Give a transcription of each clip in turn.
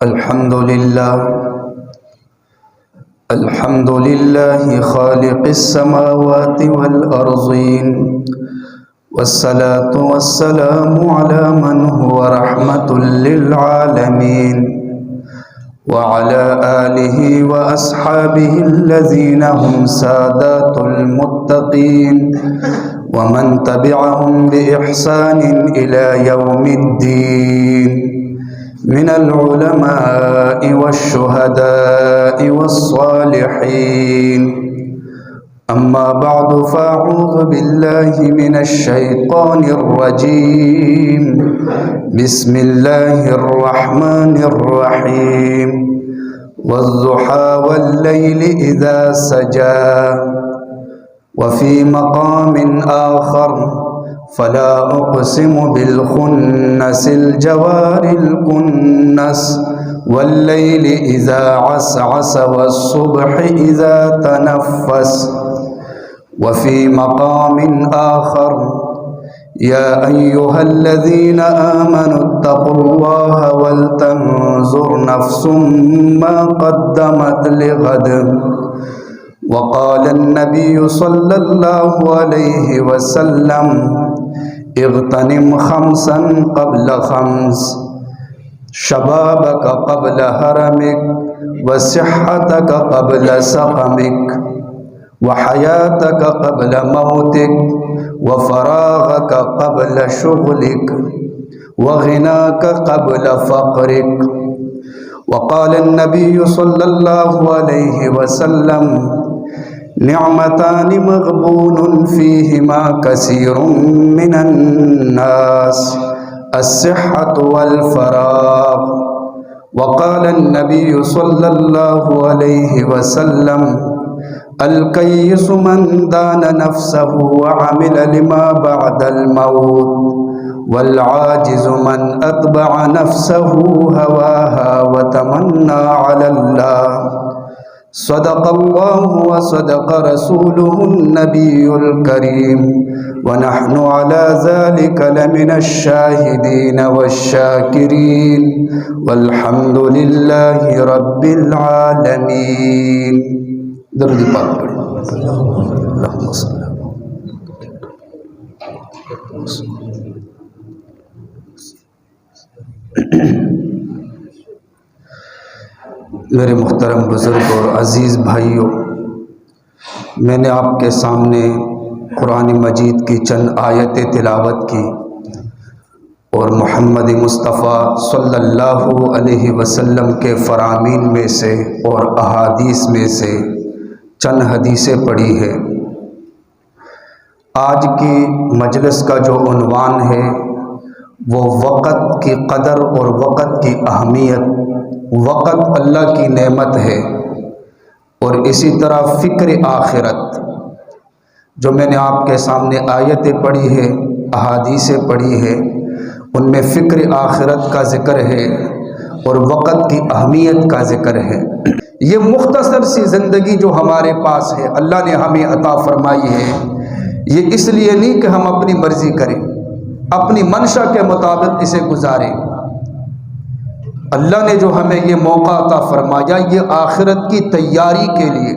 الحمد لله خالق السماوات والأرضين، والصلاة والسلام على من هو رحمة للعالمين، وعلى آله وأصحابه الذين هم سادات المتقين، ومن تبعهم بإحسان إلى يوم الدين، من العلماء والشهداء والصالحين. أما بعد، فأعوذ بالله من الشيطان الرجيم. بسم الله الرحمن الرحيم. والضحى والليل إذا سجى. وفي مقام آخر: فلا أقسم بالخنس الجوار الكنس، والليل إذا عسعس، والصبح إذا تنفس. وفي مقام آخر: يا أيها الذين آمنوا اتقوا الله ولتنظر نفس ما قدمت لغد. وقال النبي صلى الله عليه وسلم: اغتنم خمسا قبل خمس، شبابك قبل هرمك، وصحتك قبل سقمك، وحياتك قبل موتك، وفراغك قبل شغلك، وغناك قبل فقرك. وقال النبي صلى الله عليه وسلم: نعمتان مغبون فيهما كثير من الناس، الصحة والفراغ. وقال النبي صلى الله عليه وسلم: الكيس من دان نفسه وعمل لما بعد الموت، والعاجز من أتبع نفسه هواها وتمنى على الله. صدق الله وصدق رسوله النبي الكريم، ونحن على ذلك لمن الشاهدين والشاكرين، والحمد لله رب العالمين. درود پاک پڑھیں. اللہم صلی اللہ. میرے محترم بزرگ اور عزیز بھائیوں، میں نے آپ کے سامنے قرآن مجید کی چند آیتیں تلاوت کی اور محمد مصطفیٰ صلی اللہ علیہ وسلم کے فرامین میں سے اور احادیث میں سے چند حدیثیں پڑھی ہے۔ آج کی مجلس کا جو عنوان ہے وہ وقت کی قدر اور وقت کی اہمیت۔ وقت اللہ کی نعمت ہے، اور اسی طرح فکر آخرت۔ جو میں نے آپ کے سامنے آیتیں پڑھی ہے، احادیثیں پڑھی ہے، ان میں فکر آخرت کا ذکر ہے اور وقت کی اہمیت کا ذکر ہے۔ یہ مختصر سی زندگی جو ہمارے پاس ہے، اللہ نے ہمیں عطا فرمائی ہے، یہ اس لیے نہیں کہ ہم اپنی مرضی کریں، اپنی منشا کے مطابق اسے گزاریں۔ اللہ نے جو ہمیں یہ موقع عطا فرمایا، یہ آخرت کی تیاری کے لیے۔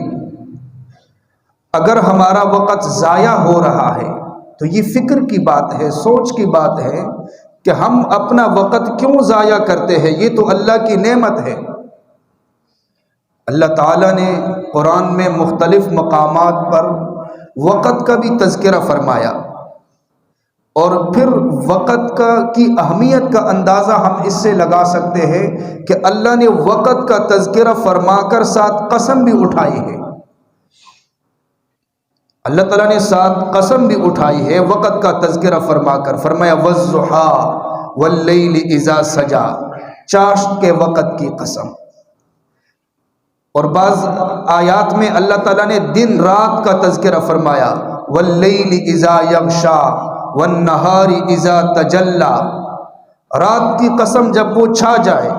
اگر ہمارا وقت ضائع ہو رہا ہے تو یہ فکر کی بات ہے، سوچ کی بات ہے کہ ہم اپنا وقت کیوں ضائع کرتے ہیں۔ یہ تو اللہ کی نعمت ہے۔ اللہ تعالیٰ نے قرآن میں مختلف مقامات پر وقت کا بھی تذکرہ فرمایا، اور پھر وقت کی اہمیت کا اندازہ ہم اس سے لگا سکتے ہیں کہ اللہ نے وقت کا تذکرہ فرما کر ساتھ قسم بھی اٹھائی ہے۔ اللہ تعالیٰ نے ساتھ قسم بھی اٹھائی ہے وقت کا تذکرہ فرما کر، فرمایا والضحیٰ واللیل اذا سجا، چاشت کے وقت کی قسم۔ اور بعض آیات میں اللہ تعالیٰ نے دن رات کا تذکرہ فرمایا، واللیل اذا یغشا والنہار اذا تجلی، رات کی قسم جب وہ چھا جائے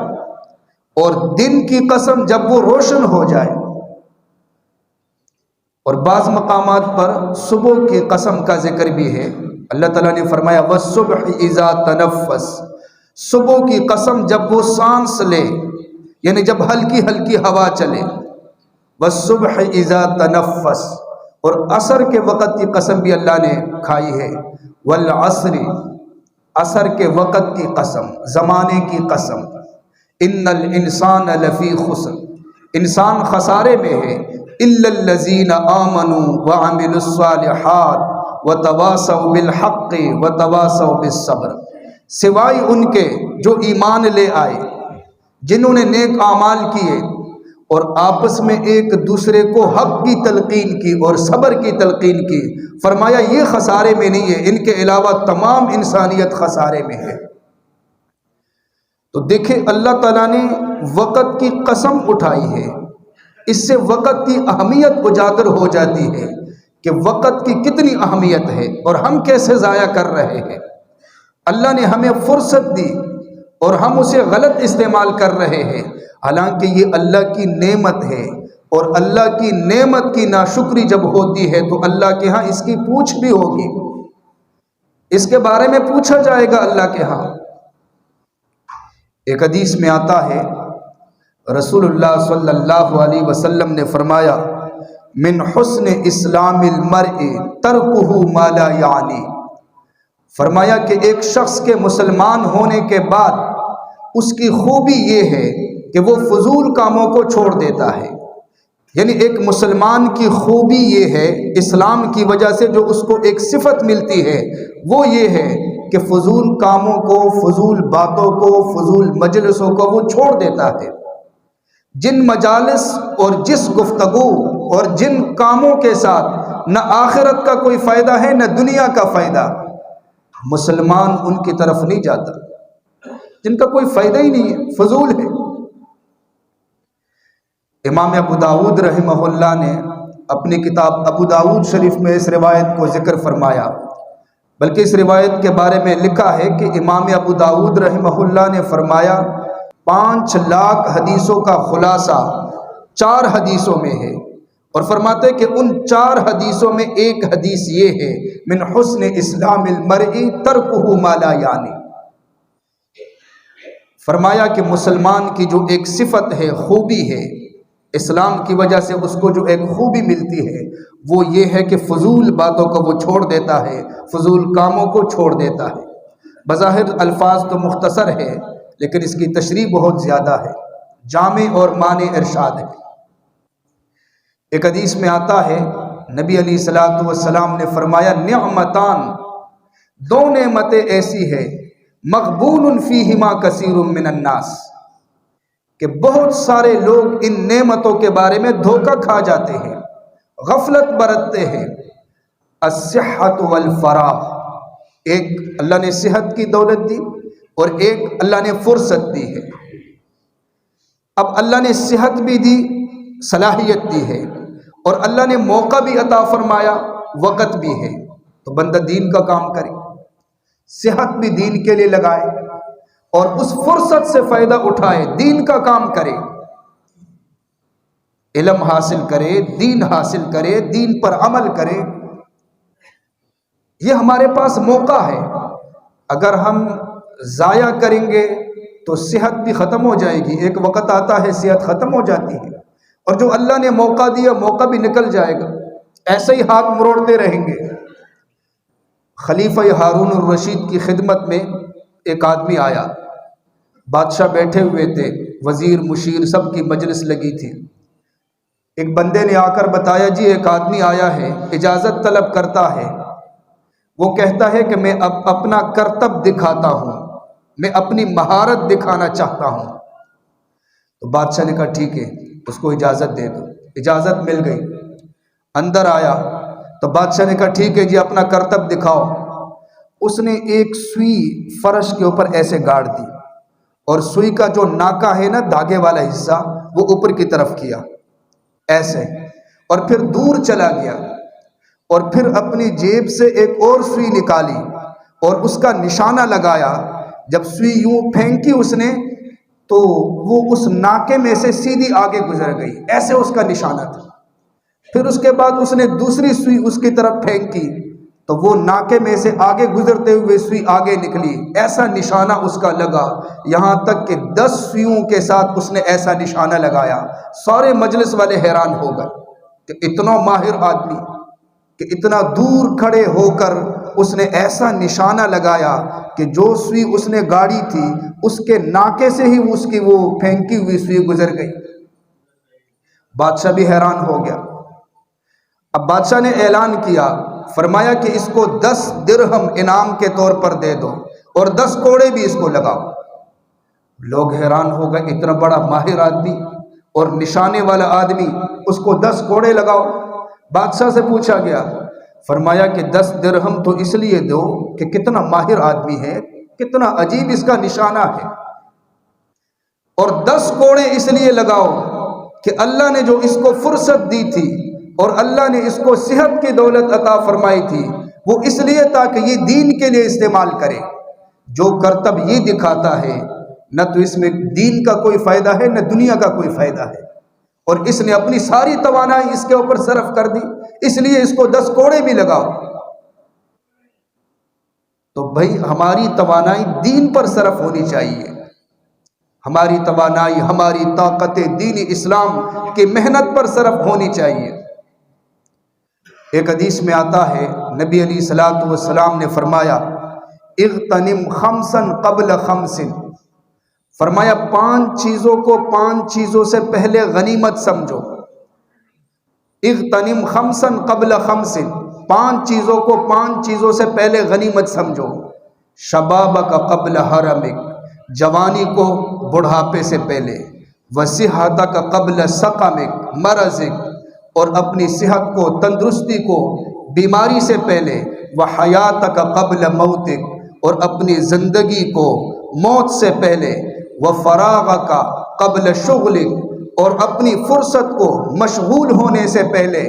اور دن کی قسم جب وہ روشن ہو جائے۔ اور بعض مقامات پر صبح کی قسم کا ذکر بھی ہے۔ اللہ تعالیٰ نے فرمایا والصبح اذا تنفس، صبح کی قسم جب وہ سانس لے، یعنی جب ہلکی ہلکی ہوا چلے، والصبح اذا تنفس، اور عصر کے وقت کی قسم بھی اللہ نے کھائی ہے، والعصر، عصر کے وقت کی قسم، زمانے کی قسم، ان الانسان لفی خسر، انسان خسارے میں ہے، الا الذین آمنوا وعملوا الصالحات وتواصوا بالحق وتواصوا بالصبر، سوائے ان کے جو ایمان لے آئے، جنہوں نے نیک اعمال کیے اور آپس میں ایک دوسرے کو حق کی تلقین کی اور صبر کی تلقین کی، فرمایا یہ خسارے میں نہیں ہے، ان کے علاوہ تمام انسانیت خسارے میں ہے۔ تو دیکھیں اللہ تعالیٰ نے وقت کی قسم اٹھائی ہے، اس سے وقت کی اہمیت اجاگر ہو جاتی ہے کہ وقت کی کتنی اہمیت ہے اور ہم کیسے ضائع کر رہے ہیں۔ اللہ نے ہمیں فرصت دی اور ہم اسے غلط استعمال کر رہے ہیں، حالانکہ یہ اللہ کی نعمت ہے، اور اللہ کی نعمت کی ناشکری جب ہوتی ہے تو اللہ کے ہاں اس کی پوچھ بھی ہوگی، اس کے بارے میں پوچھا جائے گا اللہ کے ہاں۔ ایک حدیث میں آتا ہے، رسول اللہ صلی اللہ علیہ وسلم نے فرمایا، من حسن اسلام المرء ترکہ ما لا یعنی، فرمایا کہ ایک شخص کے مسلمان ہونے کے بعد اس کی خوبی یہ ہے کہ وہ فضول کاموں کو چھوڑ دیتا ہے۔ یعنی ایک مسلمان کی خوبی یہ ہے، اسلام کی وجہ سے جو اس کو ایک صفت ملتی ہے وہ یہ ہے کہ فضول کاموں کو، فضول باتوں کو، فضول مجلسوں کو وہ چھوڑ دیتا ہے۔ جن مجالس اور جس گفتگو اور جن کاموں کے ساتھ نہ آخرت کا کوئی فائدہ ہے نہ دنیا کا فائدہ، مسلمان ان کی طرف نہیں جاتا، جن کا کوئی فائدہ ہی نہیں ہے، فضول ہے۔ امام ابو داود رحمہ اللہ نے اپنی کتاب ابو داود شریف میں اس روایت کو ذکر فرمایا، بلکہ اس روایت کے بارے میں لکھا ہے کہ امام ابو داود رحمہ اللہ نے فرمایا 5 لاکھ حدیثوں کا خلاصہ 4 حدیثوں میں ہے، اور فرماتے کہ ان 4 حدیثوں میں ایک حدیث یہ ہے، من حسن اسلام المرء ترکہ ما لا یعنی، فرمایا کہ مسلمان کی جو ایک صفت ہے، خوبی ہے، اسلام کی وجہ سے اس کو جو ایک خوبی ملتی ہے وہ یہ ہے کہ فضول باتوں کو وہ چھوڑ دیتا ہے، فضول کاموں کو چھوڑ دیتا ہے۔ بظاہر الفاظ تو مختصر ہے لیکن اس کی تشریح بہت زیادہ ہے، جامع اور معنی ارشاد ہے۔ ایک حدیث میں آتا ہے، نبی علیہ الصلوۃ والسلام نے فرمایا، نعمتان، 2 نعمتیں ایسی ہیں، مغبون فیہما کثیر من الناس، کہ بہت سارے لوگ ان نعمتوں کے بارے میں دھوکہ کھا جاتے ہیں، غفلت برتتے ہیں۔ الصحت والفراغ، ایک اللہ نے صحت کی دولت دی اور ایک اللہ نے فرصت دی ہے۔ اب اللہ نے صحت بھی دی، صلاحیت دی ہے، اور اللہ نے موقع بھی عطا فرمایا، وقت بھی ہے، تو بندہ دین کا کام کرے، صحت بھی دین کے لیے لگائے اور اس فرصت سے فائدہ اٹھائے، دین کا کام کرے، علم حاصل کرے، دین حاصل کرے، دین پر عمل کرے۔ یہ ہمارے پاس موقع ہے، اگر ہم ضائع کریں گے تو صحت بھی ختم ہو جائے گی، ایک وقت آتا ہے صحت ختم ہو جاتی ہے، اور جو اللہ نے موقع دیا موقع بھی نکل جائے گا، ایسے ہی ہاتھ مروڑتے رہیں گے۔ خلیفہ ہارون الرشید کی خدمت میں ایک آدمی آیا، بادشاہ بیٹھے ہوئے تھے، وزیر مشیر سب کی مجلس لگی تھی۔ ایک بندے نے آ کر بتایا، جی ایک آدمی آیا ہے، اجازت طلب کرتا ہے، وہ کہتا ہے کہ میں اب اپنا کرتب دکھاتا ہوں، میں اپنی مہارت دکھانا چاہتا ہوں۔ تو بادشاہ نے کہا ٹھیک ہے، اس کو اجازت دے دو۔ اجازت مل گئی، اندر آیا تو بادشاہ نے کہا ٹھیک ہے جی، اپنا کرتب دکھاؤ۔ اس نے ایک سوئی فرش کے اوپر ایسے گاڑ دی، اور سوئی کا جو ناکا ہے نا، دھاگے والا حصہ، وہ اوپر کی طرف کیا ایسے، اور پھر دور چلا گیا، اور پھر اپنی جیب سے ایک اور سوئی نکالی اور اس کا نشانہ لگایا۔ جب سوئی یوں پھینکی اس نے تو وہ اس ناکے میں سے سیدھی آگے گزر گئی، ایسے اس کا نشانہ تھا۔ پھر اس کے بعد اس نے دوسری سوئی اس کی طرف پھینکی تو تو وہ ناکے میں سے آگے گزرتے ہوئے سوئی آگے نکلی، ایسا نشانہ اس کا لگا، یہاں تک کہ 10 سوئیوں کے ساتھ اس نے ایسا نشانہ لگایا۔ سارے مجلس والے حیران ہو گئے کہ اتنا ماہر آدمی کہ اتنا دور کھڑے ہو کر اس نے ایسا نشانہ لگایا کہ جو سوئی اس نے گاڑی تھی اس کے ناکے سے ہی اس کی وہ پھینکی ہوئی سوئی گزر گئی۔ بادشاہ بھی حیران ہو گیا۔ اب بادشاہ نے اعلان کیا، فرمایا کہ اس کو 10 درہم انعام کے طور پر دے دو اور 10 کوڑے بھی اس کو لگاؤ۔ لوگ حیران ہو گئے، اتنا بڑا ماہر آدمی اور نشانے والا آدمی، اس کو 10 کوڑے لگاؤ۔ بادشاہ سے پوچھا گیا، فرمایا کہ 10 درہم تو اس لیے دو کہ کتنا ماہر آدمی ہے، کتنا عجیب اس کا نشانہ ہے، اور 10 کوڑے اس لیے لگاؤ کہ اللہ نے جو اس کو فرصت دی تھی اور اللہ نے اس کو صحت کی دولت عطا فرمائی تھی، وہ اس لیے تاکہ یہ دین کے لیے استعمال کرے۔ جو کرتب یہ دکھاتا ہے نہ تو اس میں دین کا کوئی فائدہ ہے نہ دنیا کا کوئی فائدہ ہے، اور اس نے اپنی ساری توانائی اس کے اوپر صرف کر دی، اس لیے اس کو 10 کوڑے بھی لگاؤ۔ تو بھائی ہماری توانائی دین پر صرف ہونی چاہیے، ہماری توانائی، ہماری طاقت دین اسلام کی محنت پر صرف ہونی چاہیے۔ ایک حدیث میں آتا ہے، نبی علیہ الصلوۃ والسلام نے فرمایا، اغتنم خمسا قبل خمس، فرمایا 5 چیزوں کو 5 چیزوں سے پہلے غنیمت سمجھو۔ اغتنم خمسا قبل خمس، 5 چیزوں کو 5 چیزوں سے پہلے غنیمت سمجھو۔ شبابک قبل حرمک، جوانی کو بڑھاپے سے پہلے۔ وصحتک قبل سقمک، مرضک، اور اپنی صحت کو، تندرستی کو، بیماری سے پہلے۔ وحیاتک قبل موتک، اور اپنی زندگی کو موت سے پہلے۔ وفراغک قبل شغلک، اور اپنی فرصت کو مشغول ہونے سے پہلے۔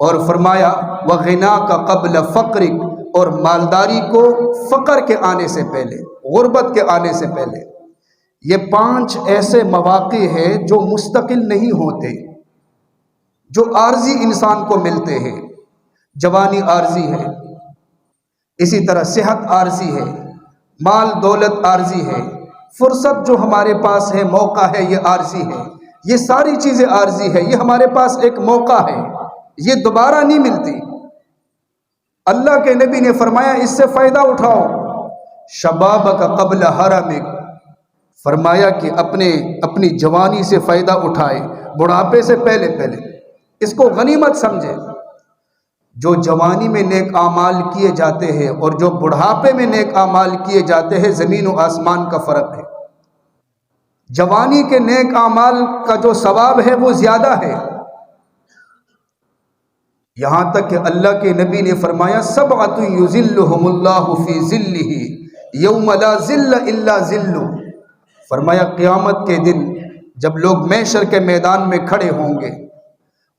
اور فرمایا وغناک قبل فقرک، اور مالداری کو فقر کے آنے سے پہلے، غربت کے آنے سے پہلے۔ یہ 5 ایسے مواقع ہیں جو مستقل نہیں ہوتے، جو عارضی انسان کو ملتے ہیں۔ جوانی عارضی ہے، اسی طرح صحت عارضی ہے، مال دولت عارضی ہے، فرصت جو ہمارے پاس ہے، موقع ہے، یہ عارضی ہے۔ یہ ساری چیزیں عارضی ہے، یہ ہمارے پاس ایک موقع ہے، یہ دوبارہ نہیں ملتی۔ اللہ کے نبی نے فرمایا اس سے فائدہ اٹھاؤ۔ شبابک قبل حرمک، فرمایا کہ اپنی جوانی سے فائدہ اٹھائے، بڑھاپے سے پہلے اس کو غنیمت سمجھے۔ جو جوانی میں نیک اعمال کیے جاتے ہیں اور جو بڑھاپے میں نیک اعمال کیے جاتے ہیں، زمین و آسمان کا فرق ہے۔ جوانی کے نیک اعمال کا جو ثواب ہے وہ زیادہ ہے، یہاں تک کہ اللہ کے نبی نے فرمایا سبعۃ یظلھم اللہ فی ظلہ یوم لا ظل الا ظلہ، فرمایا قیامت کے دن جب لوگ محشر کے میدان میں کھڑے ہوں گے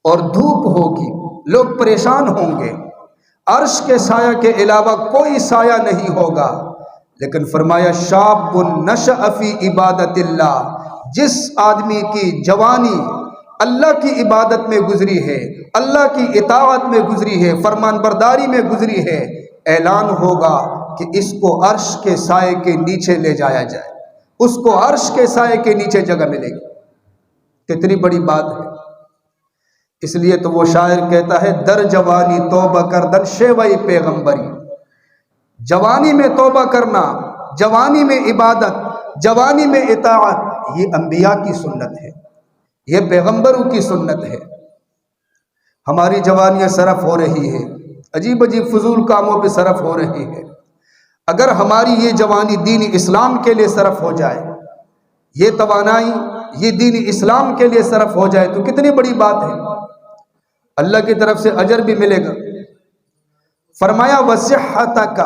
اور دھوپ ہوگی، لوگ پریشان ہوں گے، عرش کے سایہ کے علاوہ کوئی سایہ نہیں ہوگا، لیکن فرمایا شاب نشأ فی عبادت اللہ، جس آدمی کی جوانی اللہ کی عبادت میں گزری ہے، اللہ کی اطاعت میں گزری ہے، فرمان برداری میں گزری ہے، اعلان ہوگا کہ اس کو عرش کے سائے کے نیچے لے جایا جائے، اس کو عرش کے سائے کے نیچے جگہ ملے گی۔ کتنی بڑی بات ہے۔ اس لیے تو وہ شاعر کہتا ہے در جوانی توبہ کردن شیوئی پیغمبری، جوانی میں توبہ کرنا، جوانی میں عبادت، جوانی میں اطاعت، یہ انبیاء کی سنت ہے، یہ پیغمبروں کی سنت ہے۔ ہماری جوانیاں صرف ہو رہی ہے، عجیب عجیب فضول کاموں پہ صرف ہو رہی ہے۔ اگر ہماری یہ جوانی دین اسلام کے لیے صرف ہو جائے، یہ توانائی یہ دین اسلام کے لیے صرف ہو جائے تو کتنی بڑی بات ہے، اللہ کی طرف سے اجر بھی ملے گا۔ فرمایا وصحتک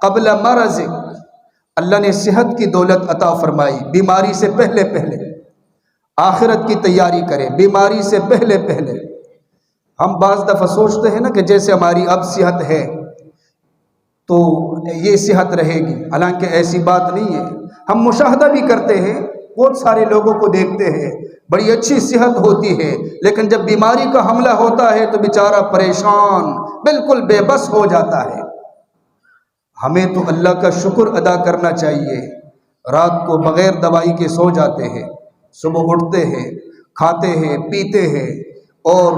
قبل مرضک، اللہ نے صحت کی دولت عطا فرمائی، بیماری سے پہلے آخرت کی تیاری کریں، بیماری سے پہلے ہم بعض دفعہ سوچتے ہیں نا کہ جیسے ہماری اب صحت ہے تو یہ صحت رہے گی، حالانکہ ایسی بات نہیں ہے۔ ہم مشاہدہ بھی کرتے ہیں، بہت سارے لوگوں کو دیکھتے ہیں، بڑی اچھی صحت ہوتی ہے، لیکن جب بیماری کا حملہ ہوتا ہے تو بیچارہ پریشان، بالکل بے بس ہو جاتا ہے۔ ہمیں تو اللہ کا شکر ادا کرنا چاہیے۔ رات کو بغیر دوائی کے سو جاتے ہیں، صبح اٹھتے ہیں، کھاتے ہیں، پیتے ہیں، اور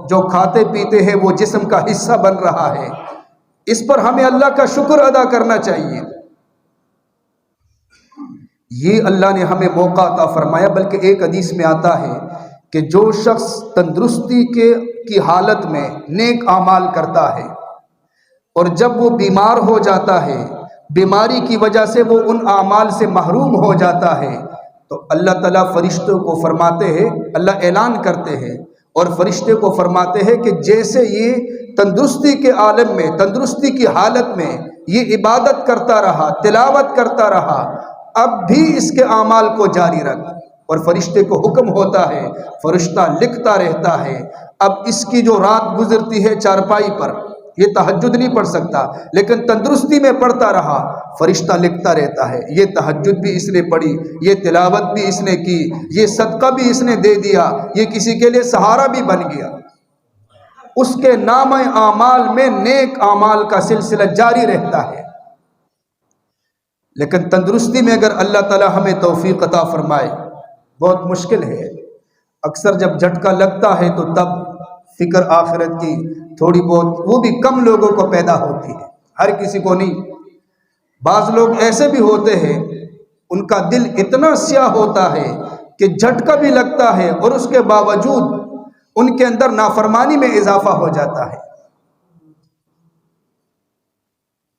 جو کھاتے پیتے ہیں وہ جسم کا حصہ بن رہا ہے۔ اس پر ہمیں اللہ کا شکر ادا کرنا چاہیے۔ یہ اللہ نے ہمیں موقع عطا فرمایا۔ بلکہ ایک حدیث میں آتا ہے کہ جو شخص تندرستی کی حالت میں نیک اعمال کرتا ہے اور جب وہ بیمار ہو جاتا ہے، بیماری کی وجہ سے وہ ان اعمال سے محروم ہو جاتا ہے، تو اللہ تعالیٰ فرشتوں کو فرماتے ہیں، اللہ اعلان کرتے ہیں اور فرشتے کو فرماتے ہیں کہ جیسے یہ تندرستی کے عالم میں، تندرستی کی حالت میں یہ عبادت کرتا رہا، تلاوت کرتا رہا، اب بھی اس کے اعمال کو جاری رکھ۔ اور فرشتے کو حکم ہوتا ہے، فرشتہ لکھتا رہتا ہے۔ اب اس کی جو رات گزرتی ہے چارپائی پر، یہ تہجد نہیں پڑھ سکتا لیکن تندرستی میں پڑھتا رہا، فرشتہ لکھتا رہتا ہے، یہ تہجد بھی اس نے پڑھی، یہ تلاوت بھی اس نے کی، یہ صدقہ بھی اس نے دے دیا، یہ کسی کے لیے سہارا بھی بن گیا۔ اس کے نام اعمال میں نیک اعمال کا سلسلہ جاری رہتا ہے۔ لیکن تندرستی میں اگر اللہ تعالی ہمیں توفیق عطا فرمائے، بہت مشکل ہے۔ اکثر جب جھٹکا لگتا ہے تو تب فکر آخرت کی تھوڑی بہت، وہ بھی کم لوگوں کو پیدا ہوتی ہے، ہر کسی کو نہیں۔ بعض لوگ ایسے بھی ہوتے ہیں، ان کا دل اتنا سیاہ ہوتا ہے کہ جھٹکا بھی لگتا ہے اور اس کے باوجود ان کے اندر نافرمانی میں اضافہ ہو جاتا ہے۔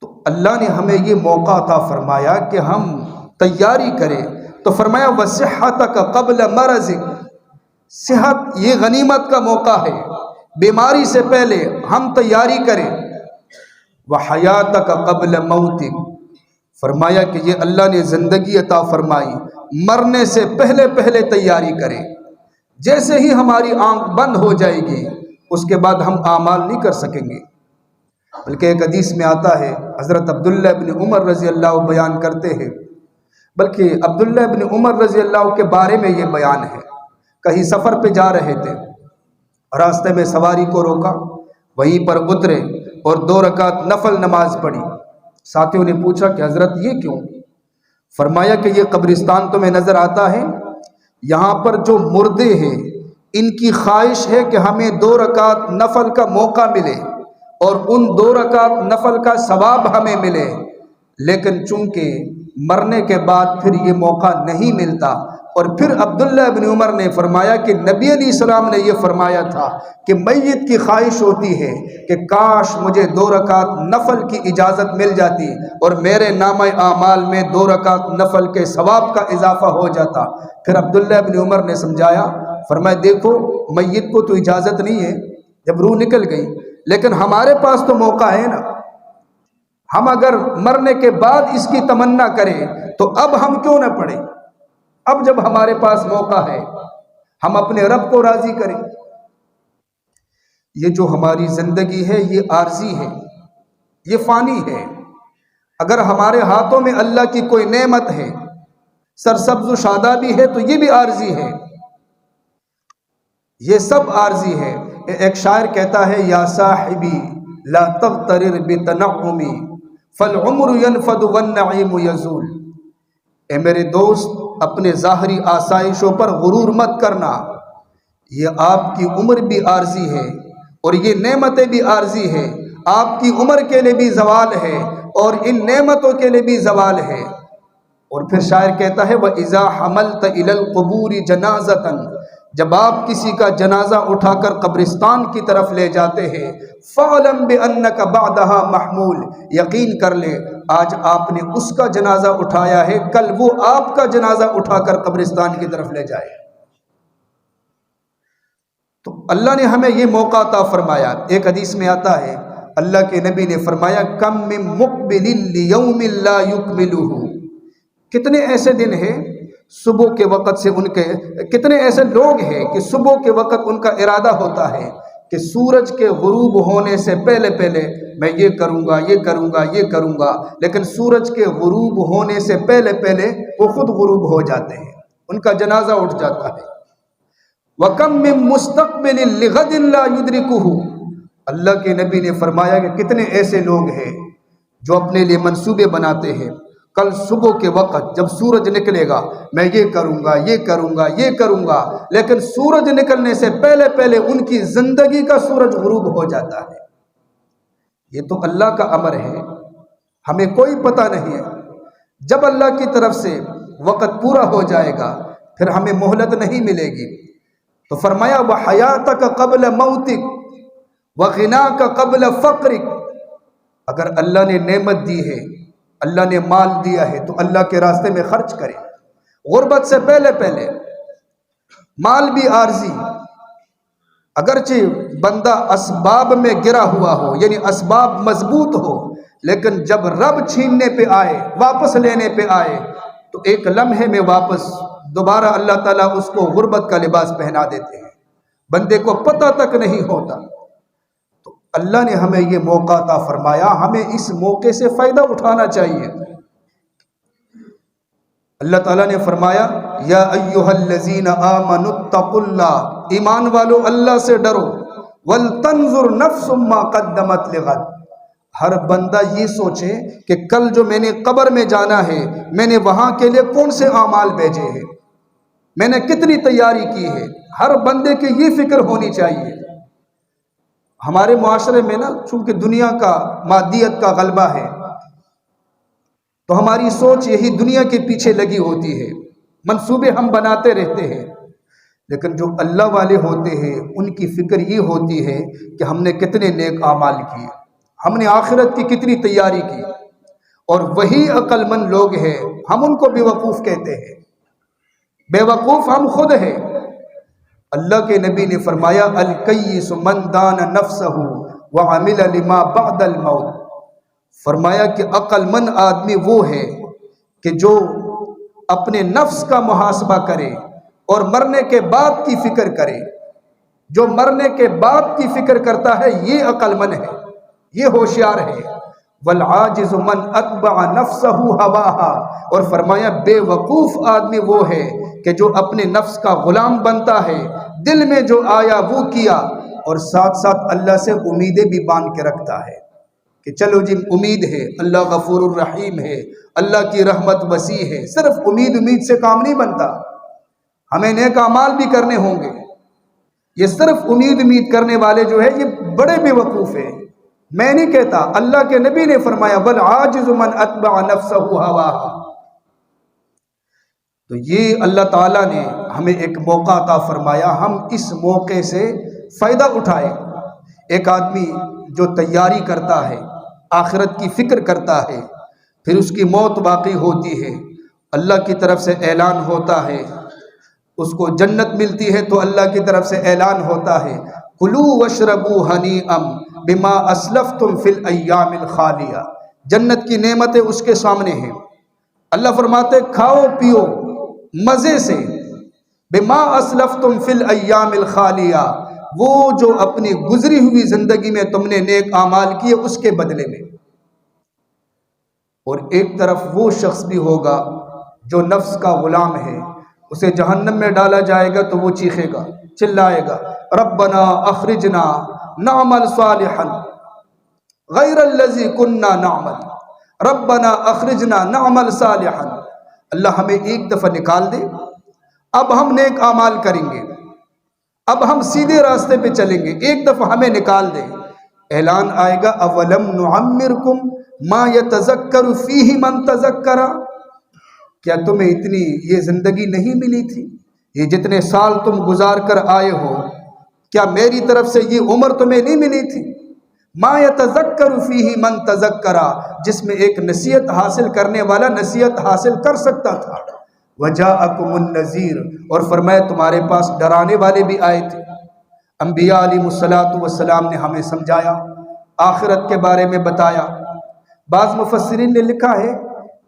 تو اللہ نے ہمیں یہ موقع عطا فرمایا کہ ہم تیاری کریں، تو فرمایا وَصِحَّتَكَ قَبْلَ مَرَضِكَ، صحت یہ غنیمت کا موقع ہے، بیماری سے پہلے ہم تیاری کریں۔ وَحَيَاتَكَ قَبْلَ مَوْتِكَ، فرمایا کہ یہ اللہ نے زندگی عطا فرمائی، مرنے سے پہلے پہلے تیاری کریں۔ جیسے ہی ہماری آنکھ بند ہو جائے گی اس کے بعد ہم اعمال نہیں کر سکیں گے۔ بلکہ ایک حدیث میں آتا ہے، حضرت عبداللہ ابن عمر رضی اللہ بیان کرتے ہیں، بلکہ عبداللہ ابن عمر رضی اللہ کے بارے میں یہ بیان ہے، کہیں سفر پہ جا رہے تھے، راستے میں سواری کو روکا، وہیں پر اترے اور 2 رکعت نفل نماز پڑھی۔ ساتھیوں نے پوچھا کہ حضرت یہ کیوں؟ فرمایا کہ یہ قبرستان تمہیں نظر آتا ہے، یہاں پر جو مردے ہیں ان کی خواہش ہے کہ ہمیں 2 رکعت نفل کا موقع ملے اور ان 2 رکعت نفل کا ثواب ہمیں ملے، لیکن چونکہ مرنے کے بعد پھر یہ موقع نہیں ملتا۔ اور پھر عبداللہ ابن عمر نے فرمایا کہ نبی علیہ السلام نے یہ فرمایا تھا کہ میت کی خواہش ہوتی ہے کہ کاش مجھے 2 رکعت نفل کی اجازت مل جاتی اور میرے نامہ اعمال میں 2 رکعت نفل کے ثواب کا اضافہ ہو جاتا۔ پھر عبداللہ ابن عمر نے سمجھایا، فرمایا دیکھو میت کو تو اجازت نہیں ہے جب روح نکل گئی، لیکن ہمارے پاس تو موقع ہے نا، ہم اگر مرنے کے بعد اس کی تمنا کریں تو اب ہم کیوں نہ پڑھیں؟ اب جب ہمارے پاس موقع ہے ہم اپنے رب کو راضی کریں۔ یہ جو ہماری زندگی ہے یہ عارضی ہے، یہ فانی ہے۔ اگر ہمارے ہاتھوں میں اللہ کی کوئی نعمت ہے، سرسبز و شادابی ہے، تو یہ بھی عارضی ہے، یہ سب عارضی ہے۔ ایک شاعر کہتا ہے، یا صاحبی لا تغترر بتنعمی فالعمر ينفد والنعیم یزول، اے میرے دوست اپنے ظاہری آسائشوں پر غرور مت کرنا، یہ آپ کی عمر بھی عارضی ہے اور یہ نعمتیں بھی عارضی ہے، آپ کی عمر کے لیے بھی زوال ہے اور ان نعمتوں کے لیے بھی زوال ہے۔ اور پھر شاعر کہتا ہے وَإِذَا حَمَلْتَ إِلَى الْقُبُورِ جَنَازَةً، جب آپ کسی کا جنازہ اٹھا کر قبرستان کی طرف لے جاتے ہیں، فَعْلَمْ بِأَنَّكَ بَعْدَهَا مَحْمُولٌ، یقین کر لے آج آپ نے اس کا جنازہ اٹھایا ہے، کل وہ آپ کا جنازہ اٹھا کر قبرستان کی طرف لے جائے۔ تو اللہ نے ہمیں یہ موقع عطا فرمایا۔ ایک حدیث میں آتا ہے، اللہ کے نبی نے فرمایا کم من مقبل لیوم لا یکملہ، کتنے ایسے دن ہیں صبح کے وقت سے ان کے، کتنے ایسے لوگ ہیں کہ صبح کے وقت ان کا ارادہ ہوتا ہے کہ سورج کے غروب ہونے سے پہلے پہلے میں یہ کروں گا، یہ کروں گا، یہ کروں گا، لیکن سورج کے غروب ہونے سے پہلے پہلے وہ خود غروب ہو جاتے ہیں، ان کا جنازہ اٹھ جاتا ہے۔ وَكَم مِّن مُّسْتَقْبِلٍ لِغَدٍ لَّا يُدْرِكُهُ، اللہ کے نبی نے فرمایا کہ کتنے ایسے لوگ ہیں جو اپنے لیے منصوبے بناتے ہیں، کل صبح کے وقت جب سورج نکلے گا میں یہ کروں گا، یہ کروں گا، یہ کروں گا، لیکن سورج نکلنے سے پہلے پہلے ان کی زندگی کا سورج غروب ہو جاتا ہے۔ یہ تو اللہ کا امر ہے، ہمیں کوئی پتہ نہیں ہے۔ جب اللہ کی طرف سے وقت پورا ہو جائے گا پھر ہمیں مہلت نہیں ملے گی۔ تو فرمایا وَحَيَاتَكَ قَبْلَ مَوْتِكَ وَغِنَاكَ قَبْلَ فَقْرِكَ، اگر اللہ نے نعمت دی ہے، اللہ نے مال دیا ہے تو اللہ کے راستے میں خرچ کرے، غربت سے پہلے پہلے۔ مال بھی عارضی، اگرچہ بندہ اسباب میں گرا ہوا ہو، یعنی اسباب مضبوط ہو، لیکن جب رب چھیننے پہ آئے، واپس لینے پہ آئے تو ایک لمحے میں واپس دوبارہ اللہ تعالیٰ اس کو غربت کا لباس پہنا دیتے ہیں، بندے کو پتہ تک نہیں ہوتا۔ تو اللہ نے ہمیں یہ موقع عطا فرمایا، ہمیں اس موقع سے فائدہ اٹھانا چاہیے۔ اللہ تعالیٰ نے فرمایا یا ایھا الذین آمنوا اتقوا اللہ، ایمان والو اللہ سے ڈرو، ولتنظر نفس ما قدمت لغد، ہر بندہ یہ سوچے کہ کل جو میں نے قبر میں جانا ہے میں نے وہاں کے لیے کون سے اعمال بھیجے ہیں، میں نے کتنی تیاری کی ہے۔ ہر بندے کی یہ فکر ہونی چاہیے۔ ہمارے معاشرے میں نا چونکہ دنیا کا مادیت کا غلبہ ہے تو ہماری سوچ یہی دنیا کے پیچھے لگی ہوتی ہے، منصوبے ہم بناتے رہتے ہیں، لیکن جو اللہ والے ہوتے ہیں ان کی فکر یہ ہوتی ہے کہ ہم نے کتنے نیک اعمال کیے، ہم نے آخرت کی کتنی تیاری کی، اور وہی عقل مند لوگ ہیں ہم ان کو بیوقوف کہتے ہیں۔ بیوقوف ہم خود ہیں۔ اللہ کے نبی نے فرمایا الکیس من دان نفسہ وعمل لما بعد الموت، فرمایا کہ عقل مند آدمی وہ ہے کہ جو اپنے نفس کا محاسبہ کرے اور مرنے کے بعد کی فکر کرے۔ جو مرنے کے بعد کی فکر کرتا ہے یہ عقل مند ہے، یہ ہوشیار ہے۔ والعاجز من اتبع نفسہ ہواها، اور فرمایا بے وقوف آدمی وہ ہے کہ جو اپنے نفس کا غلام بنتا ہے، دل میں جو آیا وہ کیا، اور ساتھ ساتھ اللہ سے امیدیں بھی باندھ کے رکھتا ہے کہ چلو جی امید ہے، اللہ غفور الرحیم ہے، اللہ کی رحمت وسیع ہے۔ صرف امید سے کام نہیں بنتا، ہمیں نیک اعمال بھی کرنے ہوں گے۔ یہ صرف امید کرنے والے جو ہے یہ بڑے بے وقوف ہیں۔ میں نہیں کہتا، اللہ کے نبی نے فرمایا والعاجز من اتبع نفسہ ہواها۔ تو یہ اللہ تعالیٰ نے ہمیں ایک موقع عطا فرمایا، ہم اس موقع سے فائدہ اٹھائے۔ ایک آدمی جو تیاری کرتا ہے، آخرت کی فکر کرتا ہے، پھر اس کی موت واقع ہوتی ہے، اللہ کی طرف سے اعلان ہوتا ہے، اس کو جنت ملتی ہے تو اللہ کی طرف سے اعلان ہوتا ہے کلوا واشربوا ہنیئا بما اسلفتم فی الایام الخالیہ، جنت کی نعمتیں اس کے سامنے ہیں۔ اللہ فرماتے کھاؤ پیو مزے سے، بما اسلفتم فی الایام الخالیہ، وہ جو اپنی گزری ہوئی زندگی میں تم نے نیک اعمال کیے اس کے بدلے میں۔ اور ایک طرف وہ شخص بھی ہوگا جو نفس کا غلام ہے، اسے جہنم میں ڈالا جائے گا تو وہ چیخے گا، چلائے گا ربنا اخرجنا نعمل صالحا غیر الذی کننا نعمل، ربنا اخرجنا نعمل صالحا، اللہ ہمیں ایک دفعہ نکال دے، اب ہم نیک اعمال کریں گے، اب ہم سیدھے راستے پہ چلیں گے، ایک دفعہ ہمیں نکال دے۔ اعلان آئے گا اولم نعمرکم ما یتذکر فیہ من تذکر، کیا تمہیں اتنی یہ زندگی نہیں ملی تھی، یہ جتنے سال تم گزار کر آئے ہو، کیا میری طرف سے یہ عمر تمہیں نہیں ملی تھی؟ ما یتذکر فیہ من تذکر، جس میں ایک نصیحت حاصل کرنے والا نصیحت حاصل کر سکتا تھا۔ وجاءکم النذیر، اور فرمایا تمہارے پاس ڈرانے والے بھی آئے تھے۔ انبیاء علیہ السلام نے ہمیں سمجھایا، آخرت کے بارے میں بتایا۔ بعض مفسرین نے لکھا ہے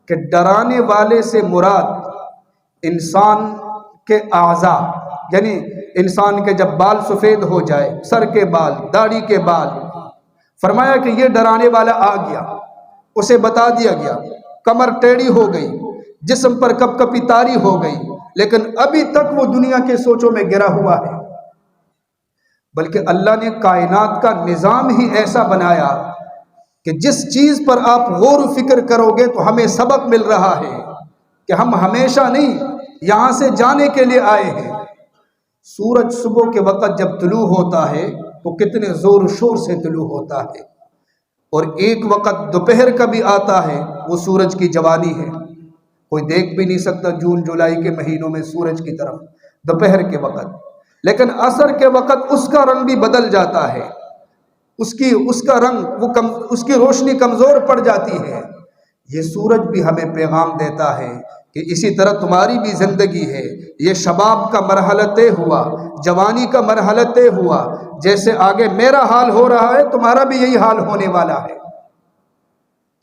کہ ڈرانے والے سے مراد انسان کے اعضاء، یعنی انسان کے جب بال سفید ہو جائے، سر کے بال، داڑھی کے بال، فرمایا کہ یہ ڈرانے والا آ گیا، اسے بتا دیا گیا، کمر ٹیڑھی ہو گئی، جسم پر کپ کپی طاری ہو گئی، لیکن ابھی تک وہ دنیا کے سوچوں میں گرا ہوا ہے۔ بلکہ اللہ نے کائنات کا نظام ہی ایسا بنایا کہ جس چیز پر آپ غور و فکر کرو گے تو ہمیں سبق مل رہا ہے کہ ہم ہمیشہ نہیں یہاں سے جانے کے لیے آئے ہیں۔ سورج صبح کے وقت جب طلوع ہوتا ہے تو کتنے زور و شور سے طلوع ہوتا ہے، اور ایک وقت دوپہر کا بھی آتا ہے، وہ سورج کی جوانی ہے، کوئی دیکھ بھی نہیں سکتا جون جولائی کے مہینوں میں سورج کی طرف دوپہر کے وقت، لیکن عصر کے وقت اس کا رنگ بھی بدل جاتا ہے، اس کا رنگ اس کی روشنی کمزور پڑ جاتی ہے۔ یہ سورج بھی ہمیں پیغام دیتا ہے کہ اسی طرح تمہاری بھی زندگی ہے، یہ شباب کا مرحلہ طے ہوا، جوانی کا مرحلہ طے ہوا، جیسے آگے میرا حال ہو رہا ہے تمہارا بھی یہی حال ہونے والا ہے۔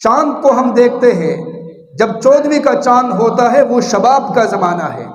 چاند کو ہم دیکھتے ہیں، جب 14ویں کا چاند ہوتا ہے وہ شباب کا زمانہ ہے،